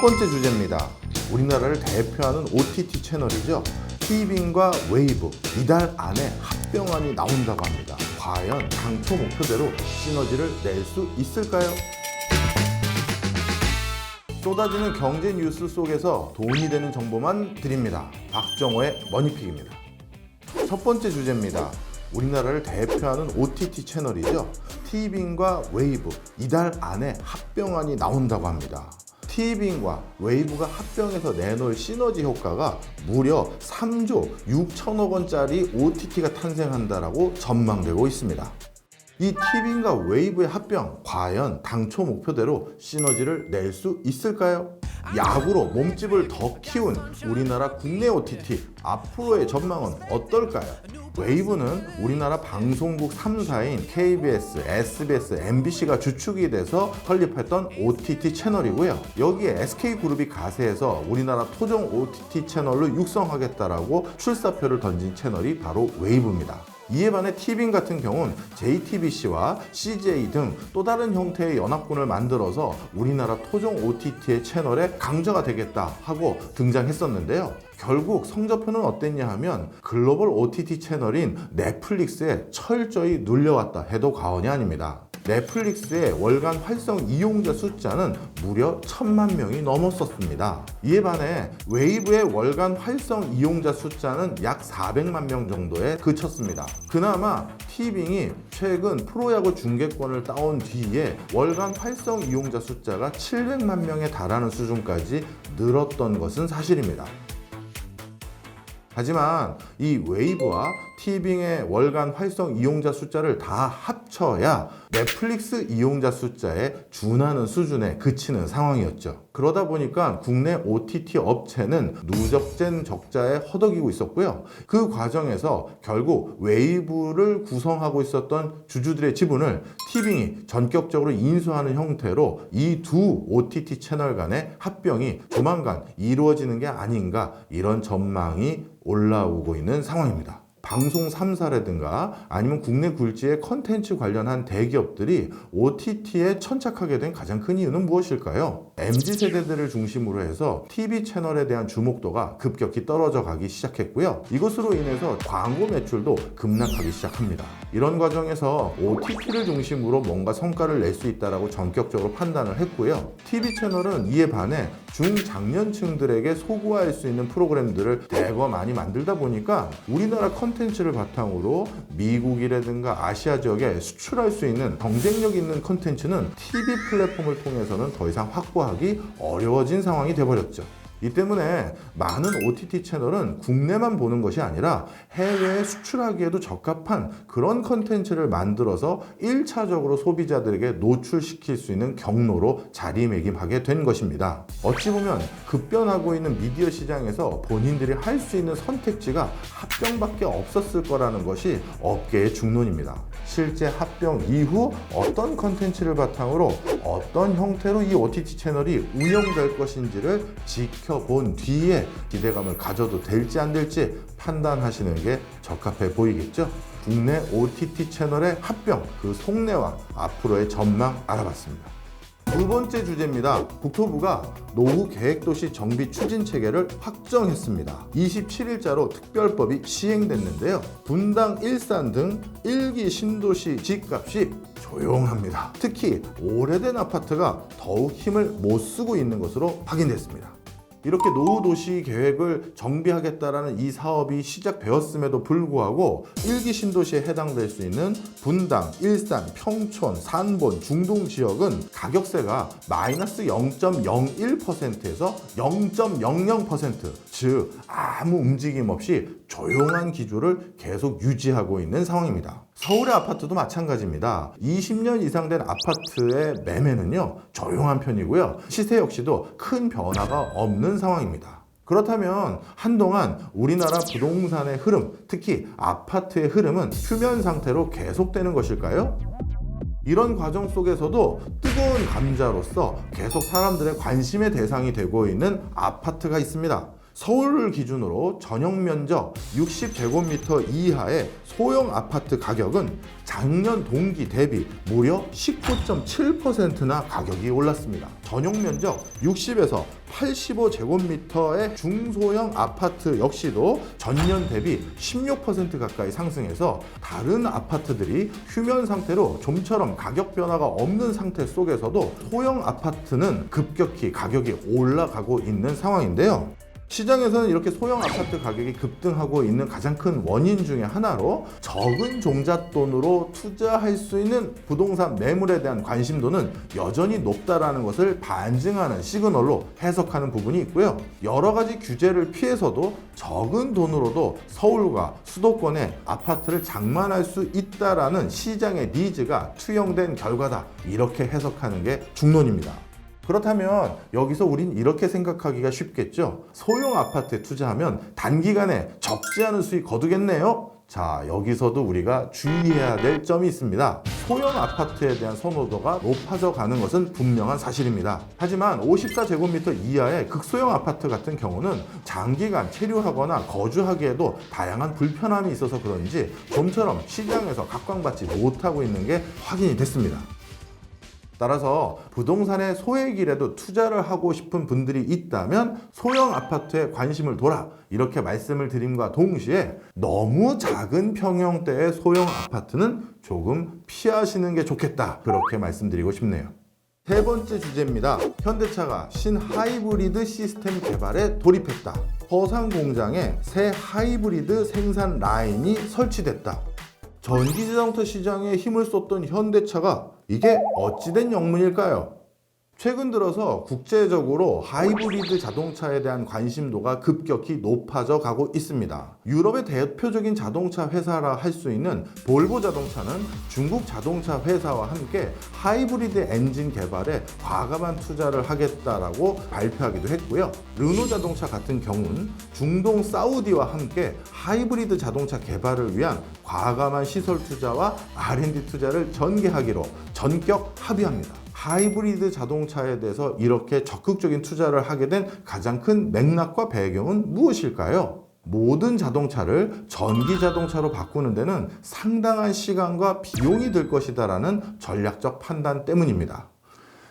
번째 주제입니다. 우리나라를 대표하는 OTT 채널이죠. 티빙과 웨이브 이달 안에 합병안이 나온다고 합니다. 과연 당초 목표대로 시너지를 낼 수 있을까요? 쏟아지는 경제 뉴스 속에서 돈이 되는 정보만 드립니다. 박정호의 머니픽입니다. 첫 번째 주제입니다. 우리나라를 대표하는 OTT 채널이죠. 티빙과 웨이브 이달 안에 합병안이 나온다고 합니다. 티빙과 웨이브가 합병해서 내놓을 시너지 효과가 무려 3조 6천억 원짜리 OTT가 탄생한다라고 전망되고 있습니다. 이 티빙과 웨이브의 합병, 과연 당초 목표대로 시너지를 낼 수 있을까요? 야구로 몸집을 더 키운 우리나라 국내 OTT, 앞으로의 전망은 어떨까요? 웨이브는 우리나라 방송국 3사인 KBS, SBS, MBC가 주축이 돼서 설립했던 OTT 채널이고요. 여기에 SK그룹이 가세해서 우리나라 토종 OTT 채널로 육성하겠다라고 출사표를 던진 채널이 바로 웨이브입니다. 이에 반해 티빙 같은 경우는 JTBC와 CJ 등 또 다른 형태의 연합군을 만들어서 우리나라 토종 OTT의 채널에 강자가 되겠다 하고 등장했었는데요. 결국 성적표는 어땠냐 하면 글로벌 OTT 채널인 넷플릭스에 철저히 눌려왔다 해도 과언이 아닙니다. 넷플릭스의 월간 활성 이용자 숫자는 무려 1,000만 명이 넘었었습니다. 이에 반해 웨이브의 월간 활성 이용자 숫자는 약 400만 명 정도에 그쳤습니다. 그나마 티빙이 최근 프로야구 중계권을 따온 뒤에 월간 활성 이용자 숫자가 700만 명에 달하는 수준까지 늘었던 것은 사실입니다. 하지만 이 웨이브와 티빙의 월간 활성 이용자 숫자를 다 합쳐야 넷플릭스 이용자 숫자에 준하는 수준에 그치는 상황이었죠. 그러다 보니까 국내 OTT 업체는 누적된 적자에 허덕이고 있었고요. 그 과정에서 결국 웨이브를 구성하고 있었던 주주들의 지분을 티빙이 전격적으로 인수하는 형태로 이 두 OTT 채널 간의 합병이 조만간 이루어지는 게 아닌가, 이런 전망이 올라오고 있는 상황입니다. 방송 3사라든가 아니면 국내 굴지의 컨텐츠 관련한 대기업들이 OTT에 천착하게 된 가장 큰 이유는 무엇일까요? MZ세대들을 중심으로 해서 TV 채널에 대한 주목도가 급격히 떨어져 가기 시작했고요. 이것으로 인해서 광고 매출도 급락하기 시작합니다. 이런 과정에서 OTT를 중심으로 뭔가 성과를 낼 수 있다고 전격적으로 판단을 했고요. TV 채널은 이에 반해 중장년층들에게 소구할 수 있는 프로그램들을 대거 많이 만들다 보니까 우리나라 컨텐츠를 바탕으로 미국이라든가 아시아 지역에 수출할 수 있는 경쟁력 있는 컨텐츠는 TV 플랫폼을 통해서는 더 이상 확보하기 어려워진 상황이 되어버렸죠. 이 때문에 많은 OTT 채널은 국내만 보는 것이 아니라 해외에 수출하기에도 적합한 그런 컨텐츠를 만들어서 1차적으로 소비자들에게 노출시킬 수 있는 경로로 자리매김하게 된 것입니다. 어찌 보면 급변하고 있는 미디어 시장에서 본인들이 할 수 있는 선택지가 합병밖에 없었을 거라는 것이 업계의 중론입니다. 실제 합병 이후 어떤 컨텐츠를 바탕으로 어떤 형태로 이 OTT 채널이 운영될 것인지를 지켜본 뒤에 기대감을 가져도 될지 안 될지 판단하시는 게 적합해 보이겠죠? 국내 OTT 채널의 합병, 그 속내와 앞으로의 전망 알아봤습니다. 두 번째 주제입니다. 국토부가 노후 계획도시 정비 추진 체계를 확정했습니다. 27일자로 특별법이 시행됐는데요. 분당, 일산 등 1기 신도시 집값이 조용합니다. 특히 오래된 아파트가 더욱 힘을 못 쓰고 있는 것으로 확인됐습니다. 이렇게 노후 도시 계획을 정비하겠다라는 이 사업이 시작되었음에도 불구하고 1기 신도시에 해당될 수 있는 분당, 일산, 평촌, 산본, 중동 지역은 가격세가 마이너스 0.01%에서 0.00%, 즉 아무 움직임 없이 조용한 기조를 계속 유지하고 있는 상황입니다. 서울의 아파트도 마찬가지입니다. 20년 이상 된 아파트의 매매는요, 조용한 편이고요. 시세 역시도 큰 변화가 없는 상황입니다. 그렇다면 한동안 우리나라 부동산의 흐름, 특히 아파트의 흐름은 휴면 상태로 계속되는 것일까요? 이런 과정 속에서도 뜨거운 감자로서 계속 사람들의 관심의 대상이 되고 있는 아파트가 있습니다. 서울을 기준으로 전용 면적 60제곱미터 이하의 소형 아파트 가격은 작년 동기 대비 무려 19.7%나 가격이 올랐습니다. 전용 면적 60에서 85제곱미터의 중소형 아파트 역시도 전년 대비 16% 가까이 상승해서 다른 아파트들이 휴면 상태로 좀처럼 가격 변화가 없는 상태 속에서도 소형 아파트는 급격히 가격이 올라가고 있는 상황인데요. 시장에서는 이렇게 소형 아파트 가격이 급등하고 있는 가장 큰 원인 중에 하나로 적은 종잣돈으로 투자할 수 있는 부동산 매물에 대한 관심도는 여전히 높다라는 것을 반증하는 시그널로 해석하는 부분이 있고요. 여러 가지 규제를 피해서도 적은 돈으로도 서울과 수도권에 아파트를 장만할 수 있다라는 시장의 니즈가 투영된 결과다. 이렇게 해석하는 게 중론입니다. 그렇다면 여기서 우린 이렇게 생각하기가 쉽겠죠. 소형 아파트에 투자하면 단기간에 적지 않은 수익 거두겠네요. 자, 여기서도 우리가 주의해야 될 점이 있습니다. 소형 아파트에 대한 선호도가 높아져 가는 것은 분명한 사실입니다. 하지만 54제곱미터 이하의 극소형 아파트 같은 경우는 장기간 체류하거나 거주하기에도 다양한 불편함이 있어서 그런지 좀처럼 시장에서 각광받지 못하고 있는 게 확인이 됐습니다. 따라서 부동산의 소액이라도 투자를 하고 싶은 분들이 있다면 소형 아파트에 관심을 둬라, 이렇게 말씀을 드림과 동시에 너무 작은 평형대의 소형 아파트는 조금 피하시는 게 좋겠다, 그렇게 말씀드리고 싶네요. 세 번째 주제입니다. 현대차가 신하이브리드 시스템 개발에 돌입했다. 서산 공장에 새 하이브리드 생산 라인이 설치됐다. 전기자동차 시장에 힘을 쏟던 현대차가 이게 어찌된 영문일까요? 최근 들어서 국제적으로 하이브리드 자동차에 대한 관심도가 급격히 높아져 가고 있습니다. 유럽의 대표적인 자동차 회사라 할 수 있는 볼보 자동차는 중국 자동차 회사와 함께 하이브리드 엔진 개발에 과감한 투자를 하겠다라고 발표하기도 했고요. 르노 자동차 같은 경우는 중동 사우디와 함께 하이브리드 자동차 개발을 위한 과감한 시설 투자와 R&D 투자를 전개하기로 전격 합의합니다. 하이브리드 자동차에 대해서 이렇게 적극적인 투자를 하게 된 가장 큰 맥락과 배경은 무엇일까요? 모든 자동차를 전기 자동차로 바꾸는 데는 상당한 시간과 비용이 들 것이다라는 전략적 판단 때문입니다.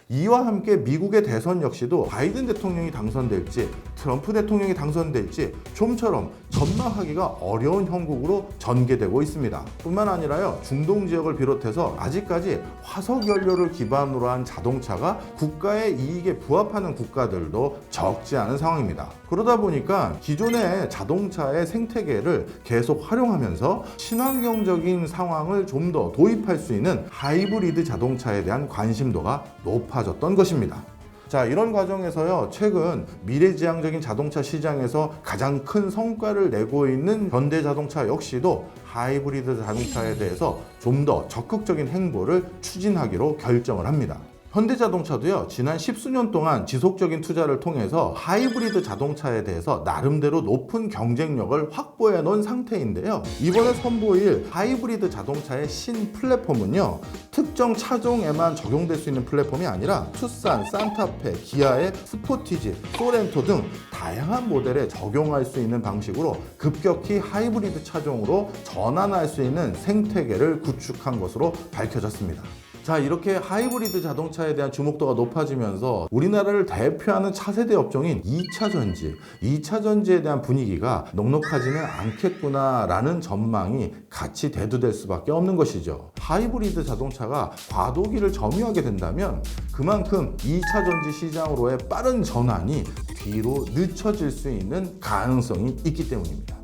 이와 함께 미국의 대선 역시도 바이든 대통령이 당선될지 트럼프 대통령이 당선될지 좀처럼 전망하기가 어려운 형국으로 전개되고 있습니다. 뿐만 아니라요, 중동 지역을 비롯해서 아직까지 화석 연료를 기반으로 한 자동차가 국가의 이익에 부합하는 국가들도 적지 않은 상황입니다. 그러다 보니까 기존의 자동차의 생태계를 계속 활용하면서 친환경적인 상황을 좀 더 도입할 수 있는 하이브리드 자동차에 대한 관심도가 높아졌던 것입니다. 자, 이런 과정에서요, 최근 미래지향적인 자동차 시장에서 가장 큰 성과를 내고 있는 현대자동차 역시도 하이브리드 자동차에 대해서 좀 더 적극적인 행보를 추진하기로 결정을 합니다. 현대자동차도요, 지난 10수년 동안 지속적인 투자를 통해서 하이브리드 자동차에 대해서 나름대로 높은 경쟁력을 확보해 놓은 상태인데요. 이번에 선보일 하이브리드 자동차의 신 플랫폼은요, 특정 차종에만 적용될 수 있는 플랫폼이 아니라 투싼, 산타페, 기아의 스포티지, 소렌토 등 다양한 모델에 적용할 수 있는 방식으로 급격히 하이브리드 차종으로 전환할 수 있는 생태계를 구축한 것으로 밝혀졌습니다. 자, 이렇게 하이브리드 자동차에 대한 주목도가 높아지면서 우리나라를 대표하는 차세대 업종인 2차전지, 2차전지에 대한 분위기가 녹록하지는 않겠구나라는 전망이 같이 대두될 수밖에 없는 것이죠. 하이브리드 자동차가 과도기를 점유하게 된다면 그만큼 2차전지 시장으로의 빠른 전환이 뒤로 늦춰질 수 있는 가능성이 있기 때문입니다.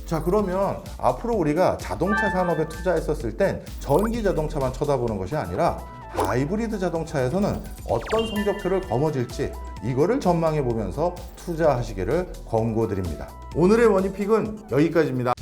자, 그러면 앞으로 우리가 자동차 산업에 투자했었을 땐 전기 자동차만 쳐다보는 것이 아니라 하이브리드 자동차에서는 어떤 성적표를 거머쥘지 이거를 전망해 보면서 투자하시기를 권고드립니다. 오늘의 머니픽은 여기까지입니다.